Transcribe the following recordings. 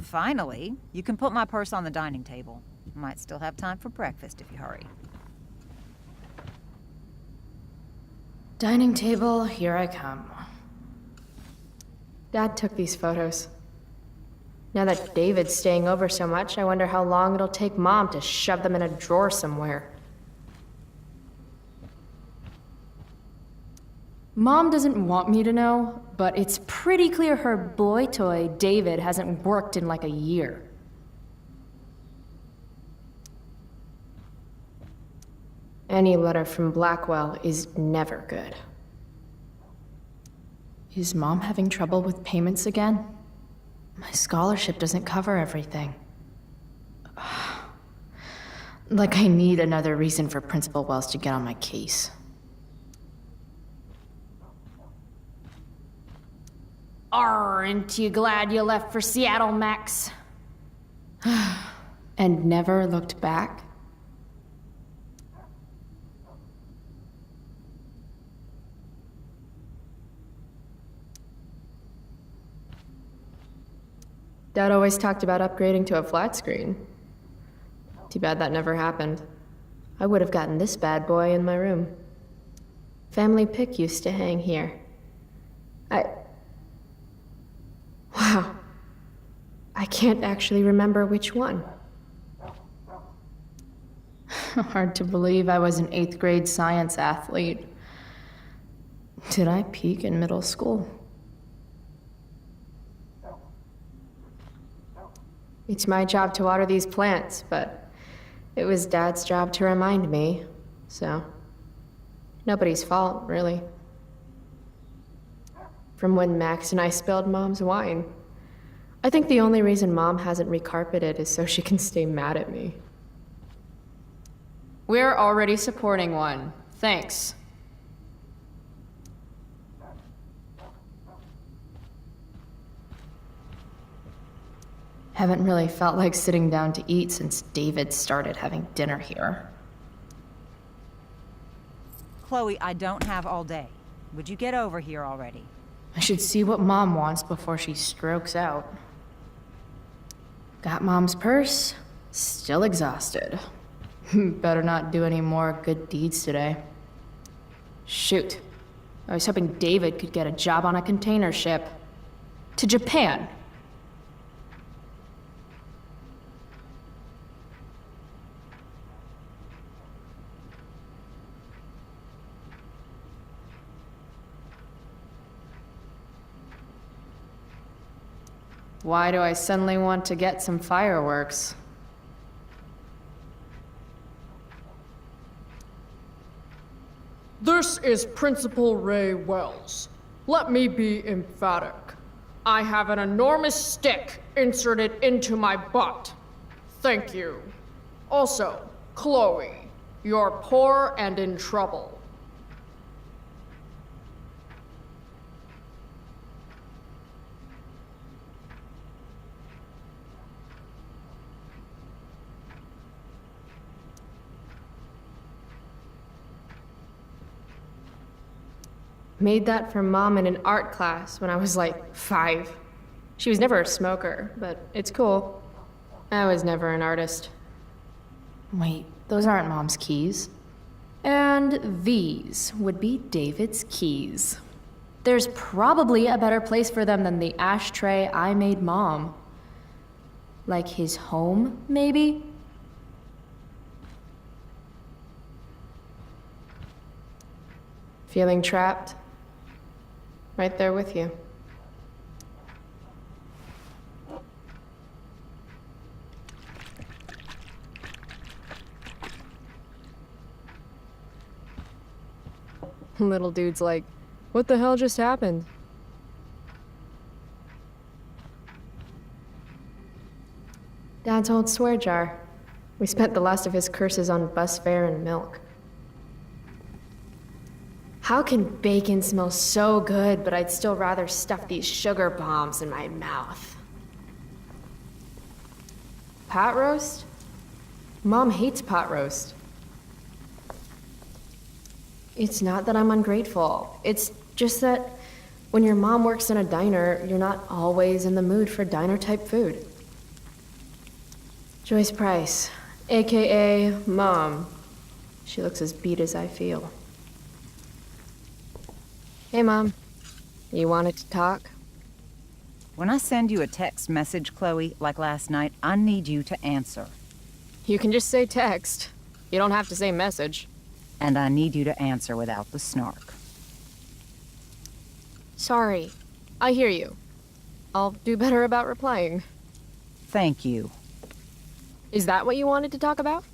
Finally, you can put my purse on the dining table. Might still have time for breakfast if you hurry. Dining table, here I come. Dad took these photos. Now that David's staying over so much, I wonder how long it'll take Mom to shove them in a drawer somewhere. Mom doesn't want me to know, but it's pretty clear her boy toy, David, hasn't worked in like a year. Any letter from Blackwell is never good. Is Mom having trouble with payments again? My scholarship doesn't cover everything. Like I need another reason for Principal Wells to get on my case. Aren't you glad you left for Seattle, Max? And never looked back? Dad always talked about upgrading to a flat screen. Too bad that never happened. I would have gotten this bad boy in my room. Family pic used to hang here. Wow. I can't actually remember which one. Hard to believe I was an 8th grade science athlete. Did I peak in middle school? It's my job to water these plants, but it was Dad's job to remind me, so nobody's fault, really. From when Max and I spilled Mom's wine. I think the only reason Mom hasn't recarpeted is so she can stay mad at me. We're already supporting one. Thanks. Haven't really felt like sitting down to eat since David started having dinner here. Chloe, I don't have all day. Would you get over here already? I should see what Mom wants before she strokes out. Got Mom's purse, still exhausted. Better not do any more good deeds today. Shoot. I was hoping David could get a job on a container ship. To Japan. Why do I suddenly want to get some fireworks? This is Principal Ray Wells. Let me be emphatic. I have an enormous stick inserted into my butt. Thank you. Also, Chloe, you're poor and in trouble. Made that for Mom in an art class when I was like 5. She was never a smoker, but it's cool. I was never an artist. Wait, those aren't Mom's keys. And these would be David's keys. There's probably a better place for them than the ashtray I made Mom. Like his home, maybe? Feeling trapped? Right there with you. Little dude's like, what the hell just happened? Dad's old swear jar. We spent the last of his curses on bus fare and milk. How can bacon smell so good, but I'd still rather stuff these sugar bombs in my mouth? Pot roast? Mom hates pot roast. It's not that I'm ungrateful. It's just that when your mom works in a diner, you're not always in the mood for diner-type food. Joyce Price, aka Mom. She looks as beat as I feel. Hey, Mom. You wanted to talk? When I send you a text message, Chloe, like last night, I need you to answer. You can just say text. You don't have to say message. And I need you to answer without the snark. Sorry. I hear you. I'll do better about replying. Thank you. Is that what you wanted to talk about?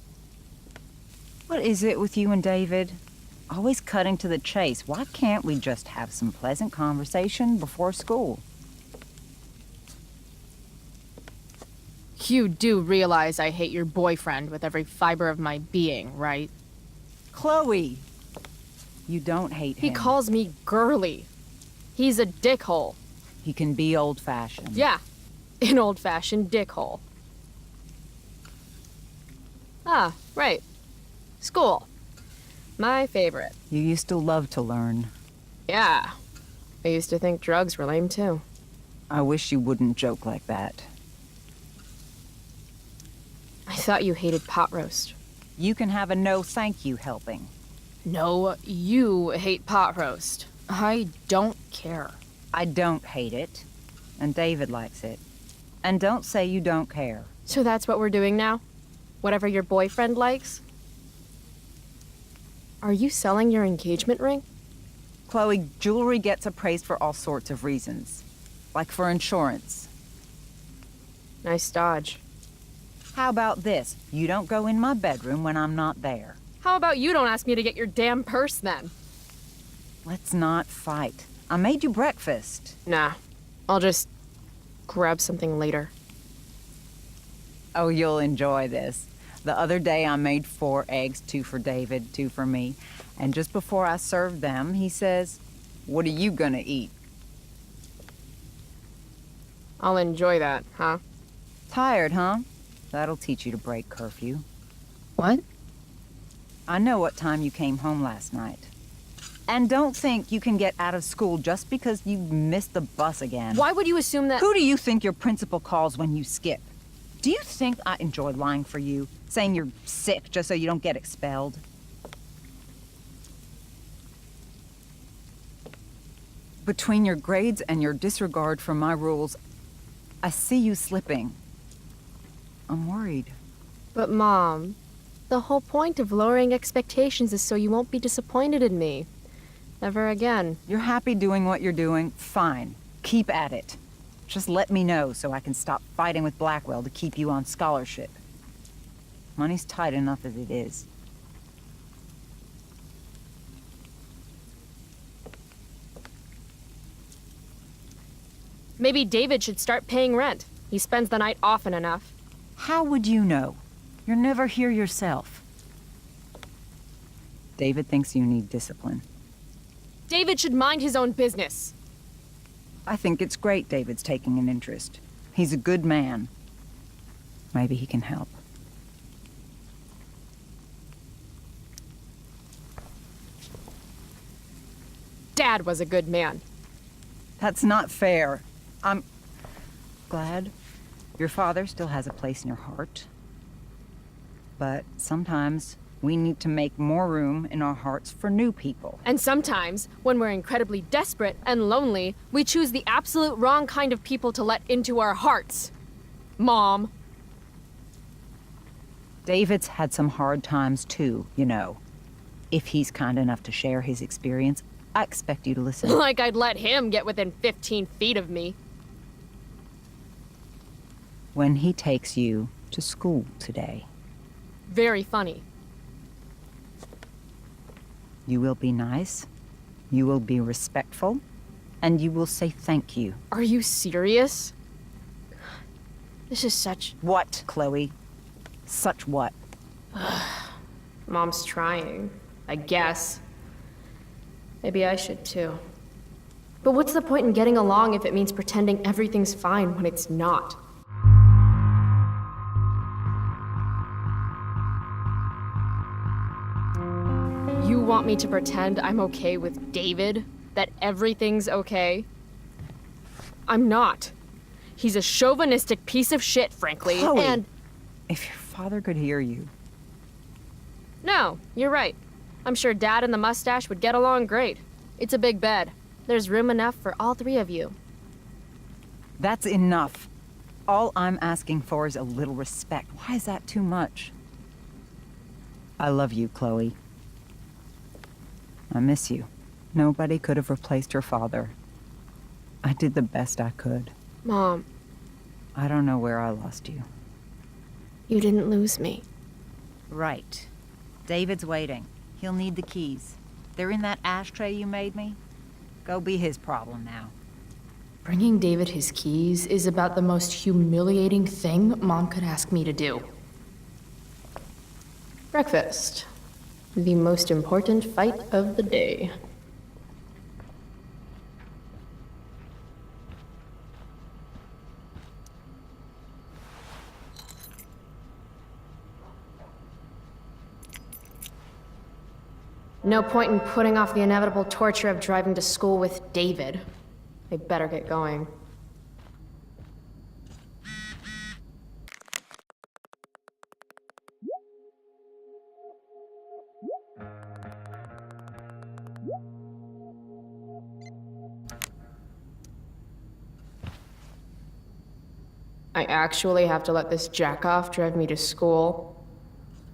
What is it with you and David? Always cutting to the chase. Why can't we just have some pleasant conversation before school? You do realize I hate your boyfriend with every fiber of my being, right? Chloe! You don't hate him. He calls me girly. He's a dickhole. He can be old-fashioned. Yeah, an old-fashioned dickhole. Ah, right. School. My favorite. You used to love to learn. Yeah. I used to think drugs were lame too. I wish you wouldn't joke like that. I thought you hated pot roast. You can have a no thank you helping. No, you hate pot roast. I don't care. I don't hate it. And David likes it. And don't say you don't care. So that's what we're doing now? Whatever your boyfriend likes? Are you selling your engagement ring? Chloe, jewelry gets appraised for all sorts of reasons. Like for insurance. Nice dodge. How about this? You don't go in my bedroom when I'm not there. How about you don't ask me to get your damn purse then? Let's not fight. I made you breakfast. Nah, I'll just grab something later. Oh, you'll enjoy this. The other day I made 4 eggs, 2 for David, 2 for me. And just before I served them, he says, "What are you gonna eat?" I'll enjoy that, huh? Tired, huh? That'll teach you to break curfew. What? I know what time you came home last night. And don't think you can get out of school just because you missed the bus again. Why would you assume that— Who do you think your principal calls when you skip? Do you think I enjoy lying for you? Saying you're sick just so you don't get expelled? Between your grades and your disregard for my rules, I see you slipping. I'm worried. But Mom, the whole point of lowering expectations is so you won't be disappointed in me. Ever again. You're happy doing what you're doing? Fine. Keep at it. Just let me know so I can stop fighting with Blackwell to keep you on scholarship. Money's tight enough as it is. Maybe David should start paying rent. He spends the night often enough. How would you know? You're never here yourself. David thinks you need discipline. David should mind his own business. I think it's great David's taking an interest. He's a good man. Maybe he can help. Dad was a good man. That's not fair. I'm glad your father still has a place in your heart. But sometimes we need to make more room in our hearts for new people. And sometimes, when we're incredibly desperate and lonely, we choose the absolute wrong kind of people to let into our hearts. Mom. David's had some hard times too, you know. If he's kind enough to share his experience, I expect you to listen. Like I'd let him get within 15 feet of me. When he takes you to school today, Very funny. you will be nice, you will be respectful, and you will say thank you. Are you serious? This is such— What, Chloe? Such what? Mom's trying, I guess. Maybe I should too. But what's the point in getting along if it means pretending everything's fine when it's not? You want me to pretend I'm okay with David? That everything's okay? I'm not. He's a chauvinistic piece of shit, frankly, Chloe. and— If your father could hear you. No, you're right. I'm sure Dad and the mustache would get along great. It's a big bed. There's room enough for all three of you. That's enough. All I'm asking for is a little respect. Why is that too much? I love you, Chloe. I miss you. Nobody could have replaced your father. I did the best I could. Mom, I don't know where I lost you. you didn't lose me. Right. David's waiting. He'll need the keys. They're in that ashtray you made me. Go be his problem now. Bringing David his keys is about the most humiliating thing Mom could ask me to do. Breakfast. The most important fight of the day. No point in putting off the inevitable torture of driving to school with David. They better get going. I actually have to let this jackoff drive me to school.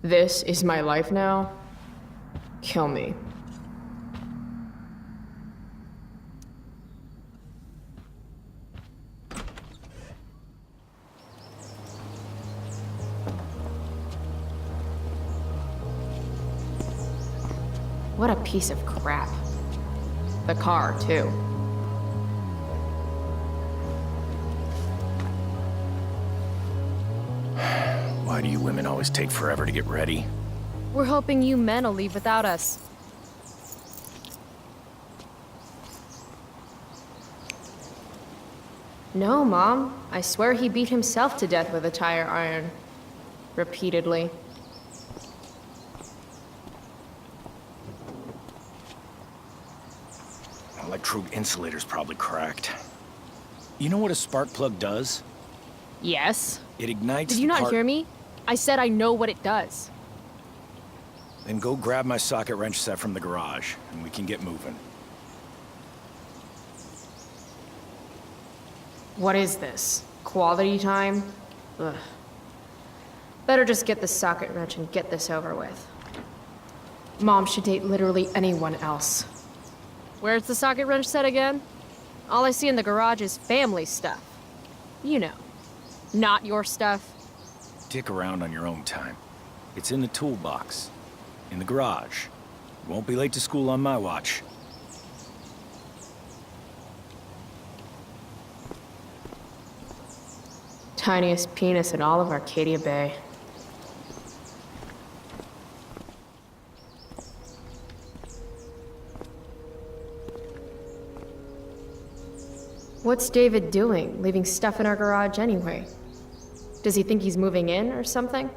This is my life now. Kill me. What a piece of crap. The car, too. Why do you women always take forever to get ready? We're hoping you men will leave without us. No, Mom. I swear he beat himself to death with a tire iron. Repeatedly. Electrode insulator's probably cracked. You know what a spark plug does? Yes. It ignites Did you the not part- hear me? I said I know what it does. Then go grab my socket wrench set from the garage, and we can get moving. What is this? Quality time? Ugh. Better just get the socket wrench and get this over with. Mom should date literally anyone else. Where's the socket wrench set again? All I see in the garage is family stuff. You know, not your stuff. Dick around on your own time. It's in the toolbox. In the garage. You won't be late to school on my watch. Tiniest penis in all of Arcadia Bay. What's David doing, leaving stuff in our garage anyway? Does he think he's moving in or something?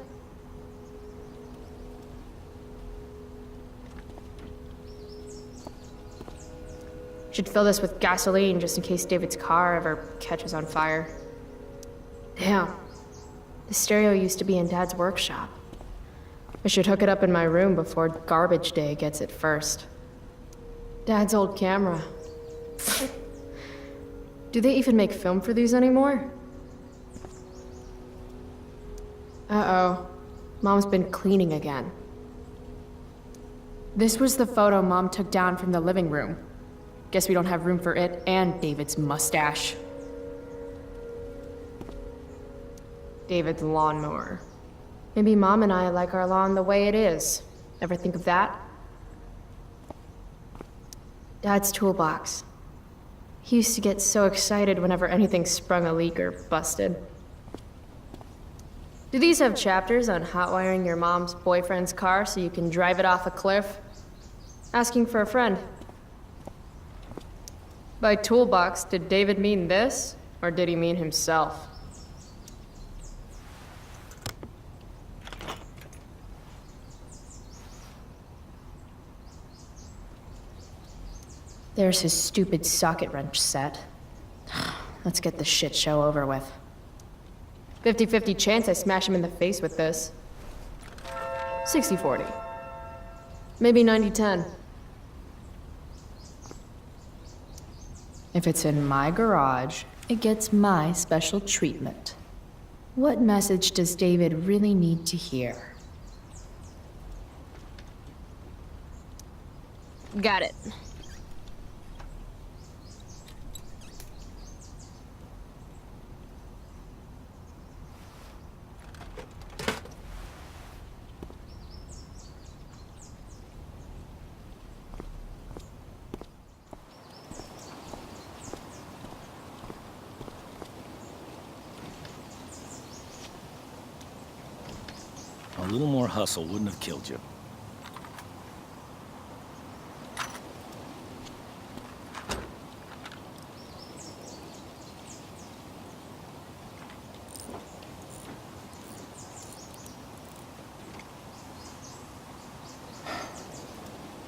Should fill this with gasoline just in case David's car ever catches on fire. Damn. The stereo used to be in Dad's workshop. I should hook it up in my room before garbage day gets it first. Dad's old camera. Do they even make film for these anymore? Uh-oh. Mom's been cleaning again. This was the photo Mom took down from the living room. Guess we don't have room for it and David's mustache. David's lawnmower. Maybe Mom and I like our lawn the way it is. Ever think of that? Dad's toolbox. He used to get so excited whenever anything sprung a leak or busted. Do these have chapters on hotwiring your mom's boyfriend's car so you can drive it off a cliff? Asking for a friend. By toolbox, did David mean this, or did he mean himself? There's his stupid socket wrench set. Let's get this shit show over with. 50-50 chance I smash him in the face with this. 60-40. Maybe 90-10. If it's in my garage, it gets my special treatment. What message does David really need to hear? Got it. A little more hustle wouldn't have killed you.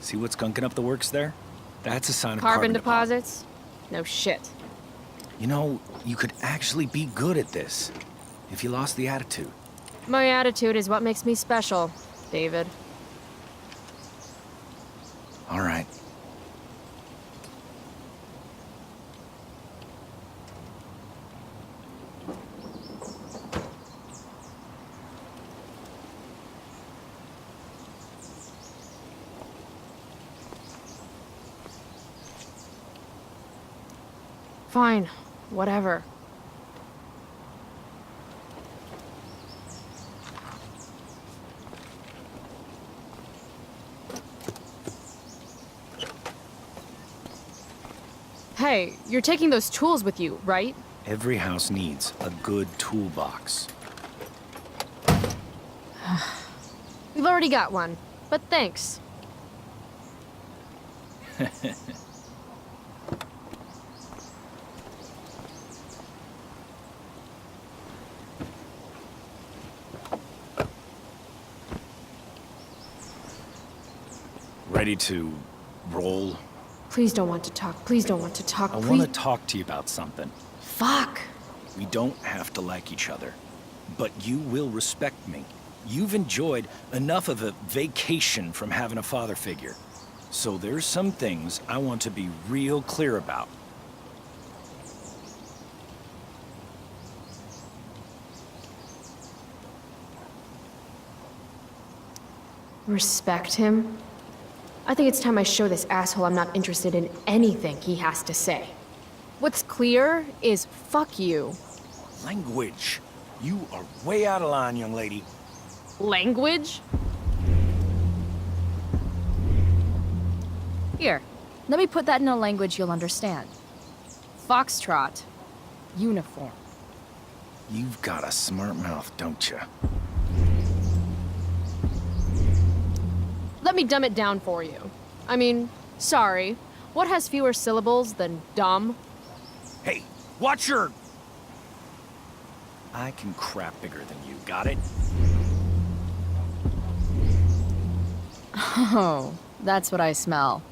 See what's gunking up the works there? That's a sign of Carbon deposits? No shit. You know, you could actually be good at this if you lost the attitude. My attitude is what makes me special, David. All right. Fine. Whatever. Hey, you're taking those tools with you, right? Every house needs a good toolbox. We've already got one, but thanks. Ready to roll? Please don't want to talk. Please don't want to talk. I Please. want to talk to you about something. Fuck. We don't have to like each other, but you will respect me. You've enjoyed enough of a vacation from having a father figure. So there's some things I want to be real clear about. Respect him? I think it's time I show this asshole I'm not interested in anything he has to say. What's clear is fuck you. Language. You are way out of line, young lady. Language? Here, let me put that in a language you'll understand. Foxtrot. Uniform. You've got a smart mouth, don't you? Let me dumb it down for you. I mean, sorry. What has fewer syllables than dumb? Hey, watch your... I can crap bigger than you, got it? Oh, that's what I smell.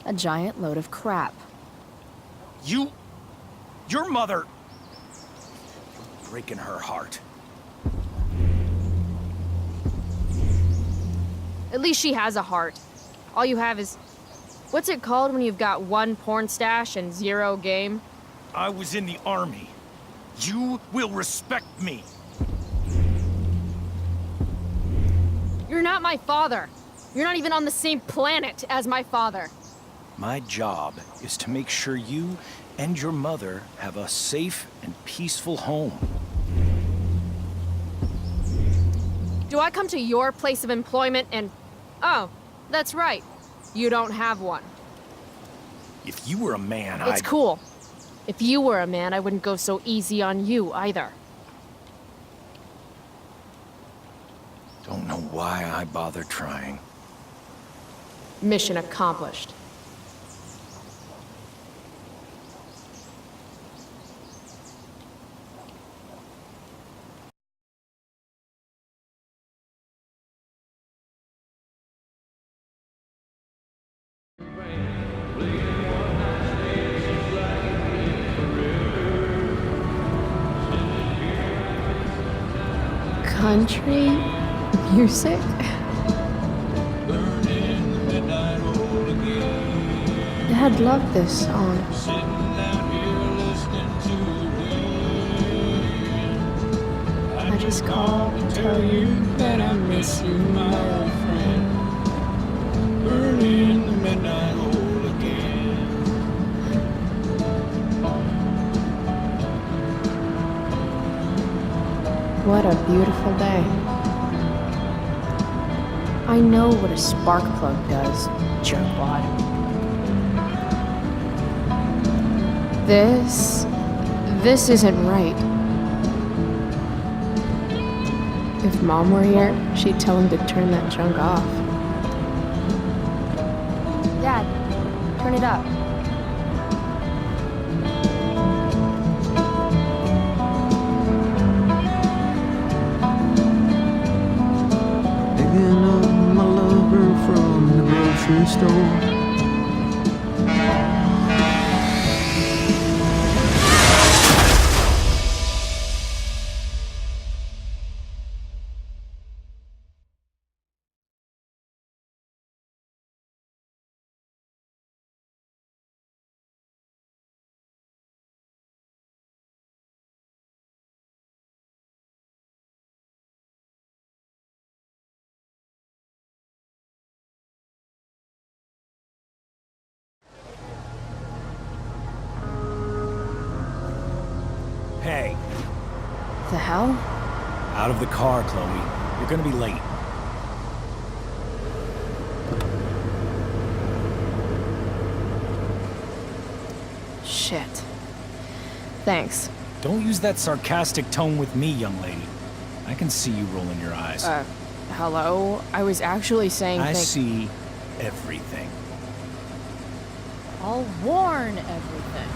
A giant load of crap. Your mother... You're breaking her heart. At least she has a heart. All you have is... What's it called when you've got one porn stash and zero game? I was in the army. You will respect me. You're not my father. You're not even on the same planet as my father. My job is to make sure you and your mother have a safe and peaceful home. Do I come to your place of employment and... Oh, that's right. You don't have one. If you were a man, It's cool. If you were a man, I wouldn't go so easy on you, either. Don't know why I bother trying. Mission accomplished. Country music? Dad loved this song. I just called to tell you that I miss you, my old friend. Burning the midnight oil again. What a beautiful day. I know what a spark plug does, jerkwad. This isn't right. If Mom were here, she'd tell him to turn that junk off. Dad, turn it up. Picking up my lover from the grocery store. Hey, The hell? out of the car, Chloe. You're gonna be late. Shit. Thanks. Don't use that sarcastic tone with me, young lady. I can see you rolling your eyes. Hello? I was actually saying I see everything. I'll warn everything.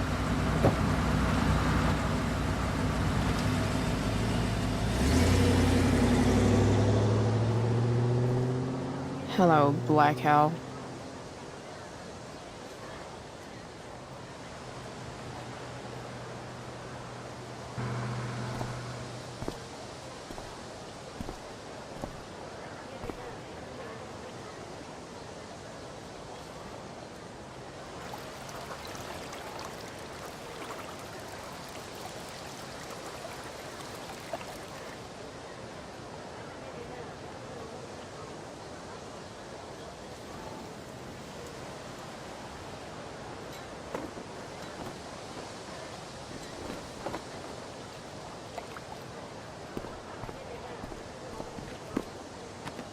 Hello, Black Hell.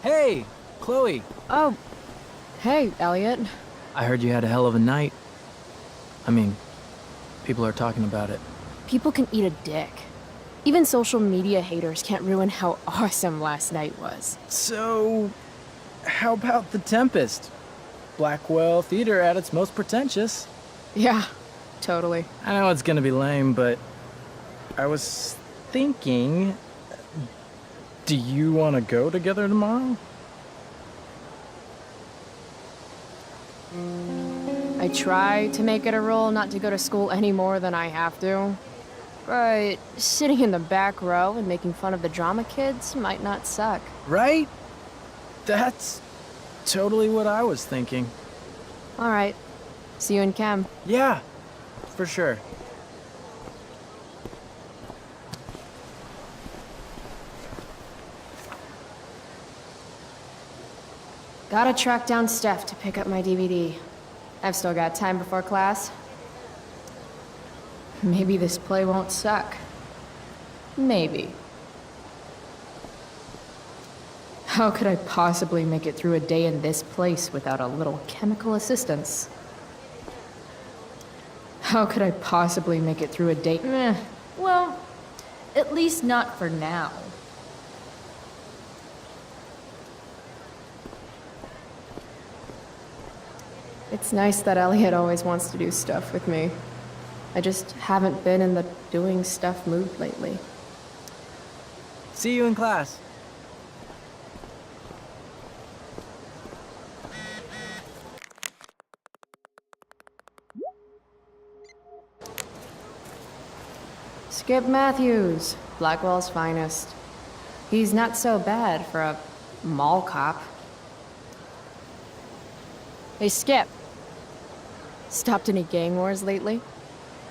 Hey, Chloe. Oh, hey, Elliot. I heard you had a hell of a night. I mean, people are talking about it. People can eat a dick. Even social media haters can't ruin how awesome last night was. So, how about The Tempest? Blackwell Theater at its most pretentious. Yeah, totally. I know it's gonna be lame, but I was thinking, do you want to go together tomorrow? I try to make it a rule not to go to school any more than I have to. But sitting in the back row and making fun of the drama kids might not suck. Right? That's totally what I was thinking. All right. See you in chem. Yeah, for sure. Gotta track down Steph to pick up my DVD. I've still got time before class. Maybe this play won't suck. Maybe. How could I possibly make it through a day in this place without a little chemical assistance? How could I possibly make it through a day? Well, at least not for now. It's nice that Elliot always wants to do stuff with me. I just haven't been in the doing stuff mood lately. See you in class. Skip Matthews, Blackwell's finest. He's not so bad for a mall cop. Hey, Skip. Stopped any gang wars lately?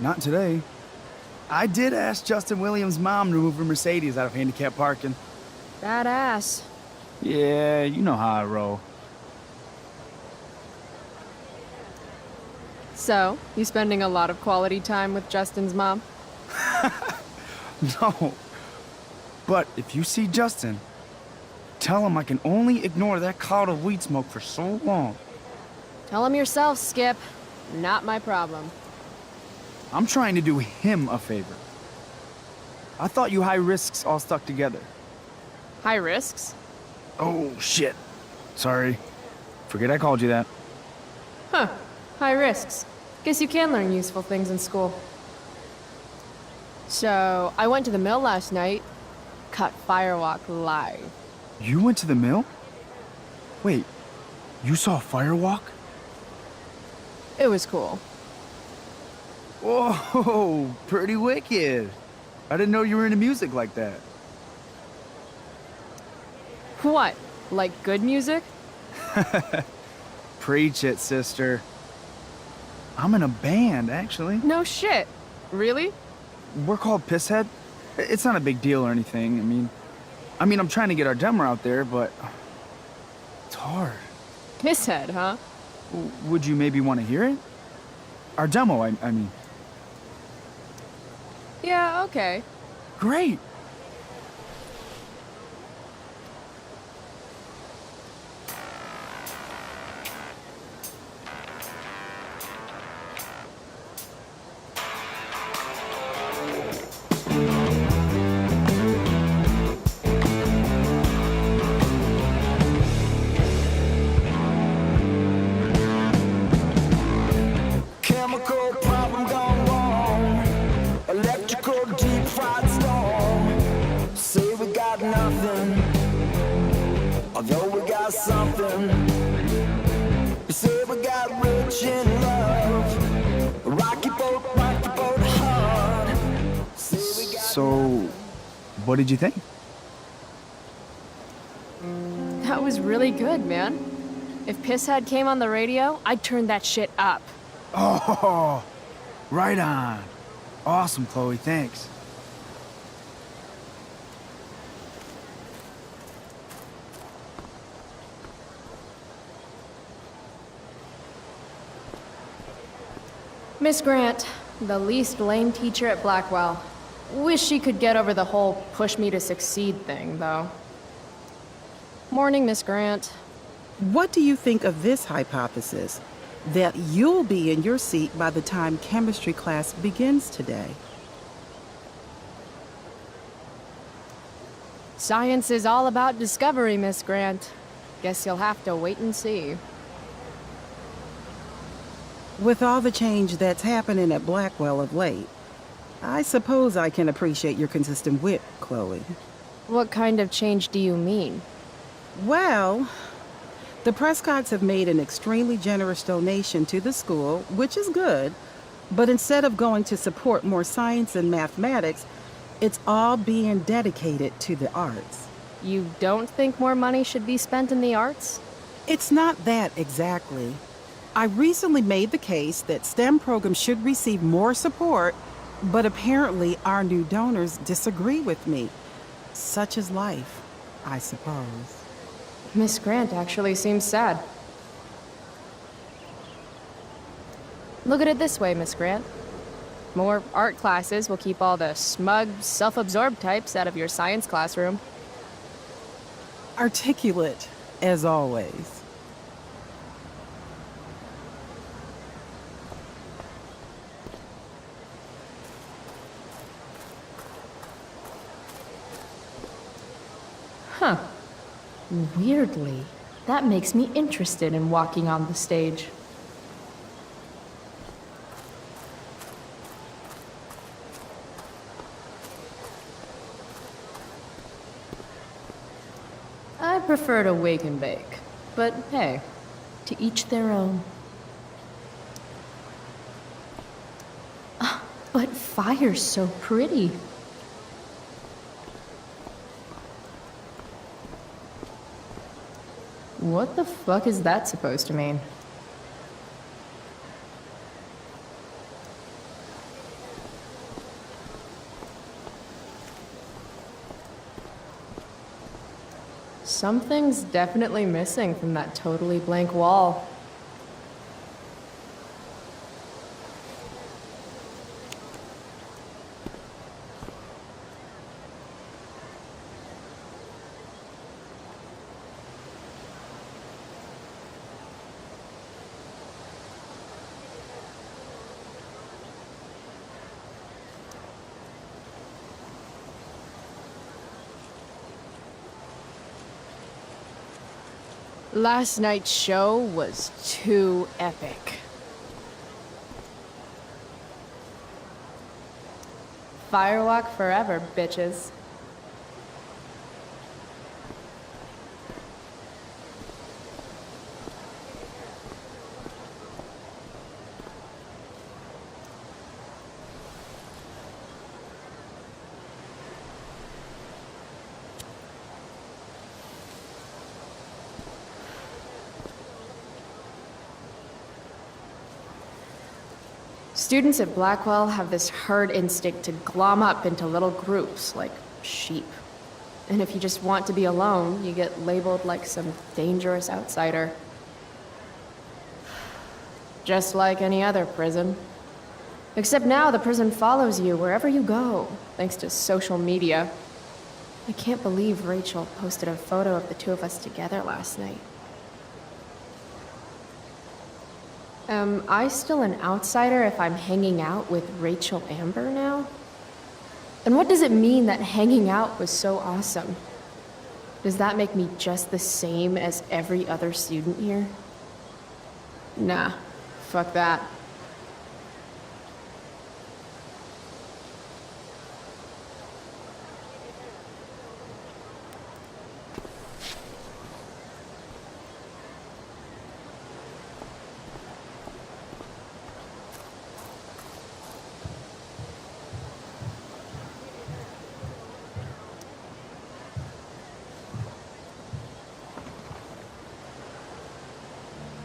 Not today. I did ask Justin Williams' mom to move her Mercedes out of handicap parking. Badass. Yeah, you know how I roll. So, you spending a lot of quality time with Justin's mom? No. But if you see Justin, tell him I can only ignore that cloud of weed smoke for so long. Tell him yourself, Skip. Not my problem. I'm trying to do him a favor. I thought you high risks all stuck together. High risks? Oh, shit. Sorry. Forget I called you that. Huh. High risks. Guess you can learn useful things in school. So, I went to the mill last night. Cut Firewalk live. You went to the mill? Wait, you saw Firewalk? It was cool. Whoa, pretty wicked. I didn't know you were into music like that. What? Like good music? Preach it, sister. I'm in a band, actually. No shit. Really? We're called Pisshead. It's not a big deal or anything. I mean, I'm trying to get our demo out there, but it's hard. Pisshead, huh? Would you maybe want to hear it? Our demo, I mean. Yeah, okay. Great. Chemical problem gone wrong. Electrical deep fried storm. Say we got nothing, although we got something. Say we got rich in love. Rocky boat hard. Say we got So, what did you think? That was really good, man. If Pisshead came on the radio, I'd turn that shit up. Oh, right on. Awesome, Chloe, thanks. Miss Grant, the least lame teacher at Blackwell. Wish she could get over the whole push me to succeed thing, though. Morning, Miss Grant. What do you think of this hypothesis? That you'll be in your seat by the time chemistry class begins today. Science is all about discovery, Miss Grant. Guess you'll have to wait and see. With all the change that's happening at Blackwell of late, I suppose I can appreciate your consistent wit, Chloe. What kind of change do you mean? Well, the Prescotts have made an extremely generous donation to the school, which is good, but instead of going to support more science and mathematics, it's all being dedicated to the arts. You don't think more money should be spent in the arts? It's not that exactly. I recently made the case that STEM programs should receive more support, but apparently our new donors disagree with me. Such is life, I suppose. Miss Grant actually seems sad. Look at it this way, Miss Grant. More art classes will keep all the smug, self-absorbed types out of your science classroom. Articulate, as always. Huh. Weirdly, that makes me interested in walking on the stage. I prefer to wake and bake, but hey, to each their own. But fire's so pretty. What the fuck is that supposed to mean? Something's definitely missing from that totally blank wall. Last night's show was too epic. Firewalk forever, bitches. Students at Blackwell have this herd instinct to glom up into little groups, like sheep. And if you just want to be alone, you get labeled like some dangerous outsider. Just like any other prison. Except now the prison follows you wherever you go, thanks to social media. I can't believe Rachel posted a photo of the two of us together last night. Am I still an outsider if I'm hanging out with Rachel Amber now? And what does it mean that hanging out was so awesome? Does that make me just the same as every other student here? Nah, fuck that.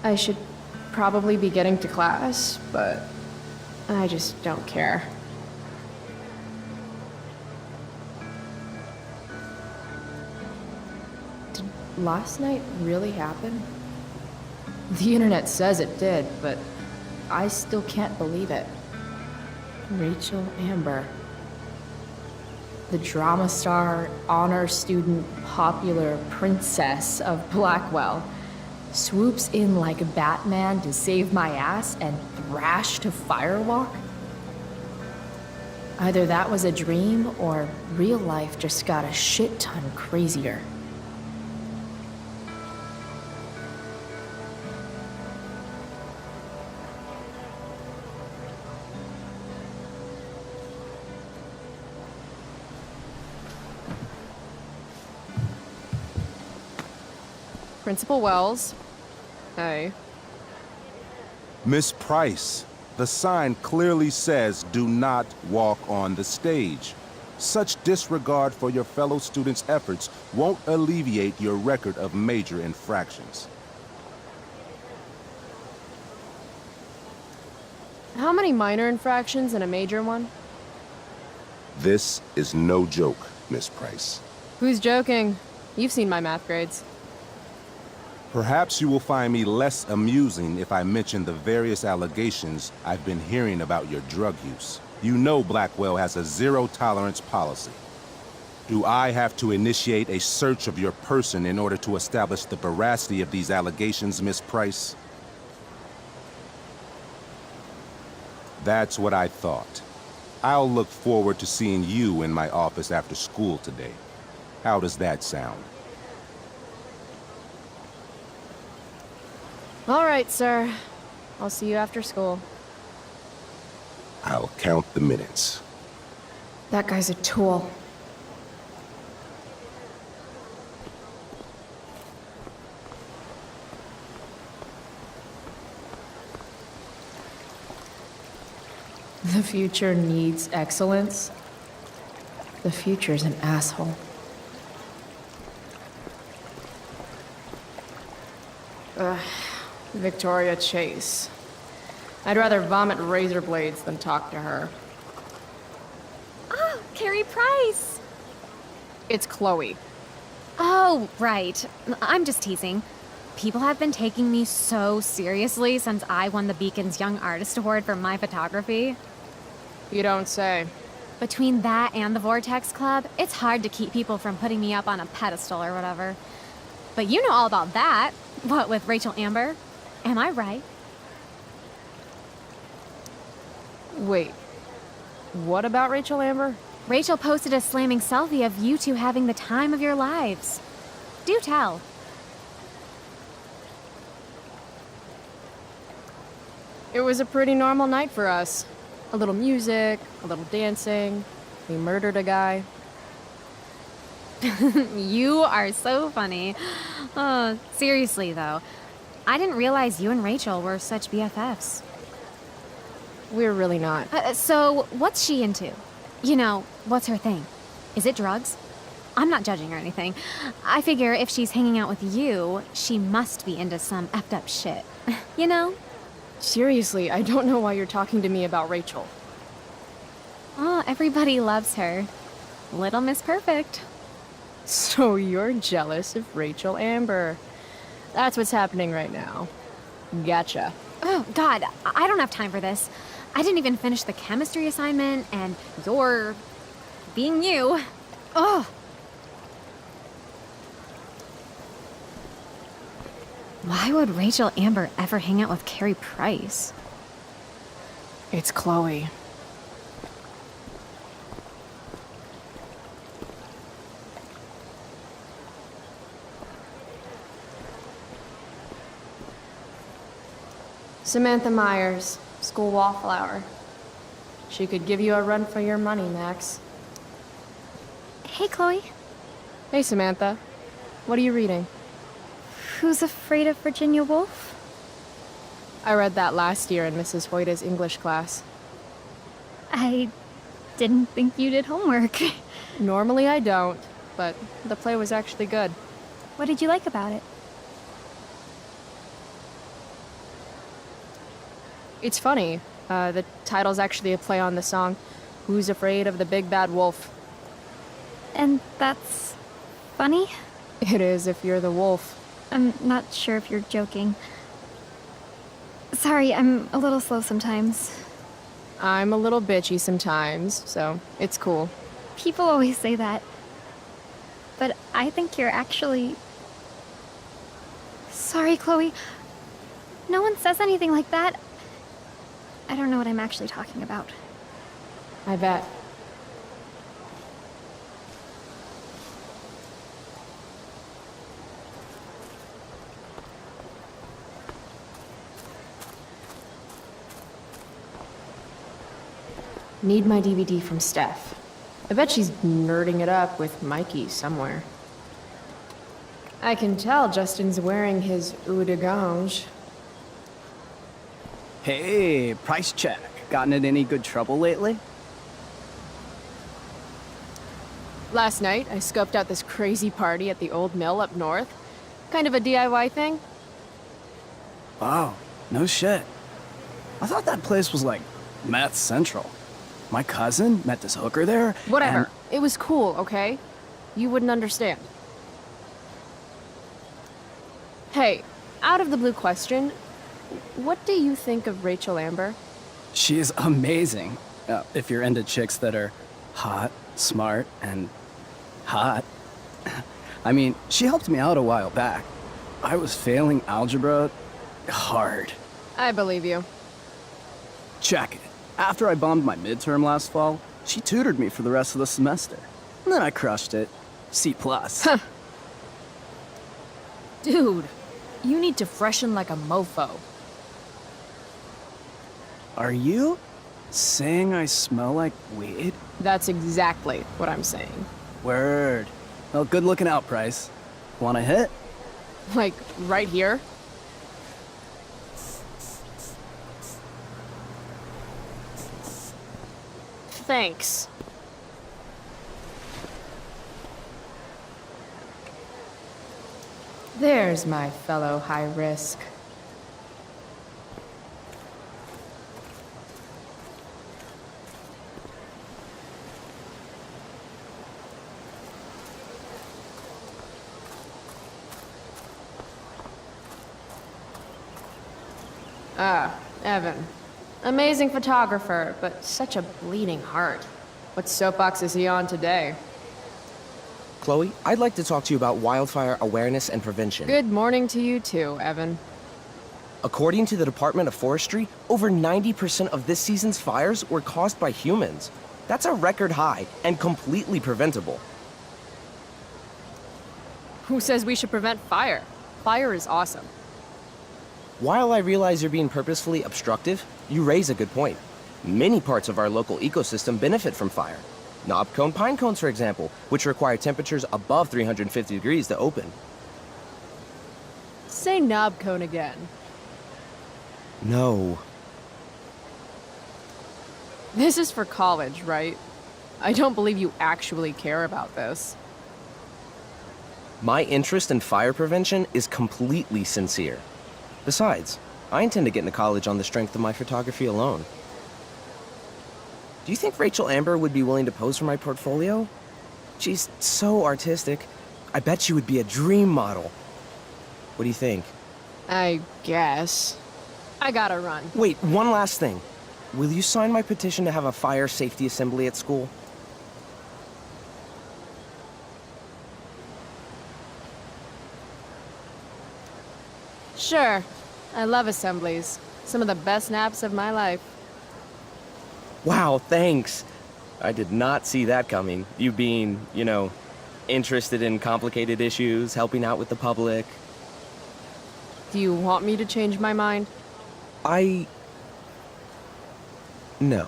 I should probably be getting to class, but I just don't care. Did last night really happen? The internet says it did, but I still can't believe it. Rachel Amber. The drama star, honor student, popular princess of Blackwell swoops in like Batman to save my ass and thrash to Firewalk? Either that was a dream or real life just got a shit ton crazier. Principal Wells. Hey. Miss Price, the sign clearly says do not walk on the stage. Such disregard for your fellow students' efforts won't alleviate your record of major infractions. How many minor infractions and a major one? This is no joke, Miss Price. Who's joking? You've seen my math grades. Perhaps you will find me less amusing if I mention the various allegations I've been hearing about your drug use. You know Blackwell has a zero-tolerance policy. Do I have to initiate a search of your person in order to establish the veracity of these allegations, Miss Price? That's what I thought. I'll look forward to seeing you in my office after school today. How does that sound? All right, sir. I'll see you after school. I'll count the minutes. That guy's a tool. The future needs excellence. The future's an asshole. Victoria Chase. I'd rather vomit razor blades than talk to her. Oh, Carrie Price! It's Chloe. Oh, right. I'm just teasing. People have been taking me so seriously since I won the Beacon's Young Artist Award for my photography. You don't say. Between that and the Vortex Club, it's hard to keep people from putting me up on a pedestal or whatever. But you know all about that. What with Rachel Amber? Am I right? Wait. What about Rachel Amber? Rachel posted a slamming selfie of you two having the time of your lives. Do tell. It was a pretty normal night for us. A little music, a little dancing. We murdered a guy. You are so funny. Oh, seriously, though. I didn't realize you and Rachel were such BFFs. We're really not. So, what's she into? You know, what's her thing? Is it drugs? I'm not judging or anything. I figure if she's hanging out with you, she must be into some effed up shit. You know? Seriously, I don't know why you're talking to me about Rachel. Oh, everybody loves her. Little Miss Perfect. So you're jealous of Rachel Amber. That's what's happening right now. Gotcha. Oh, God, I don't have time for this. I didn't even finish the chemistry assignment, and you're being you. Ugh. Why would Rachel Amber ever hang out with Carrie Price? It's Chloe. Samantha Myers, school wallflower. She could give you a run for your money, Max. Hey, Chloe. Hey, Samantha. What are you reading? Who's Afraid of Virginia Woolf? I read that last year in Mrs. Hoyta's English class. I didn't think you did homework. Normally I don't, but the play was actually good. What did you like about it? It's funny. The title's actually a play on the song, Who's Afraid of the Big Bad Wolf? And that's funny? It is if you're the wolf. I'm not sure if you're joking. Sorry, I'm a little slow sometimes. I'm a little bitchy sometimes, so it's cool. People always say that. But I think you're actually... Sorry, Chloe. No one says anything like that. I don't know what I'm actually talking about. I bet. Need my DVD from Steph. I bet she's nerding it up with Mikey somewhere. I can tell Justin's wearing his eau de gange. Hey, price check. Gotten in any good trouble lately? Last night, I scoped out this crazy party at the old mill up north. Kind of a DIY thing. Wow, no shit. I thought that place was like meth central. My cousin met this hooker there. Whatever. and- It was cool, okay? You wouldn't understand. Hey, out of the blue question, what do you think of Rachel Amber? She's amazing. If you're into chicks that are hot, smart, and hot. I mean, she helped me out a while back. I was failing algebra hard. I believe you. Check it. After I bombed my midterm last fall, she tutored me for the rest of the semester. And then I crushed it. C+. Dude, you need to freshen like a mofo. Are you saying I smell like weed? That's exactly what I'm saying. Word. Well, good looking out, Price. Want a hit? Like, right here? Thanks. There's my fellow high risk. Ah, Evan. Amazing photographer, but such a bleeding heart. What soapbox is he on today? Chloe, I'd like to talk to you about wildfire awareness and prevention. Good morning to you too, Evan. According to the Department of Forestry, over 90% of this season's fires were caused by humans. That's a record high and completely preventable. Who says we should prevent fire? Fire is awesome. While I realize you're being purposefully obstructive, you raise a good point. Many parts of our local ecosystem benefit from fire. Knobcone pine cones, for example, which require temperatures above 350 degrees to open. Say knobcone again. No. This is for college, right? I don't believe you actually care about this. My interest in fire prevention is completely sincere. Besides, I intend to get into college on the strength of my photography alone. Do you think Rachel Amber would be willing to pose for my portfolio? She's so artistic. I bet she would be a dream model. What do you think? I guess. I gotta run. Wait, one last thing. Will you sign my petition to have a fire safety assembly at school? Sure. I love assemblies. Some of the best naps of my life. Wow, thanks. I did not see that coming. You being, interested in complicated issues, helping out with the public. Do you want me to change my mind? No.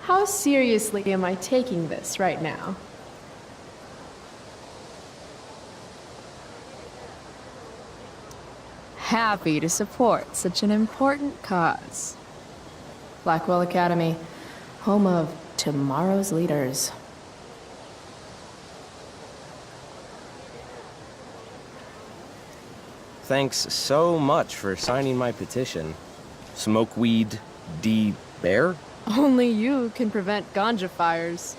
How seriously am I taking this right now? Happy to support such an important cause. Blackwell Academy, home of tomorrow's leaders. Thanks so much for signing my petition. Smokeweed D. Bear? Only you can prevent ganja fires.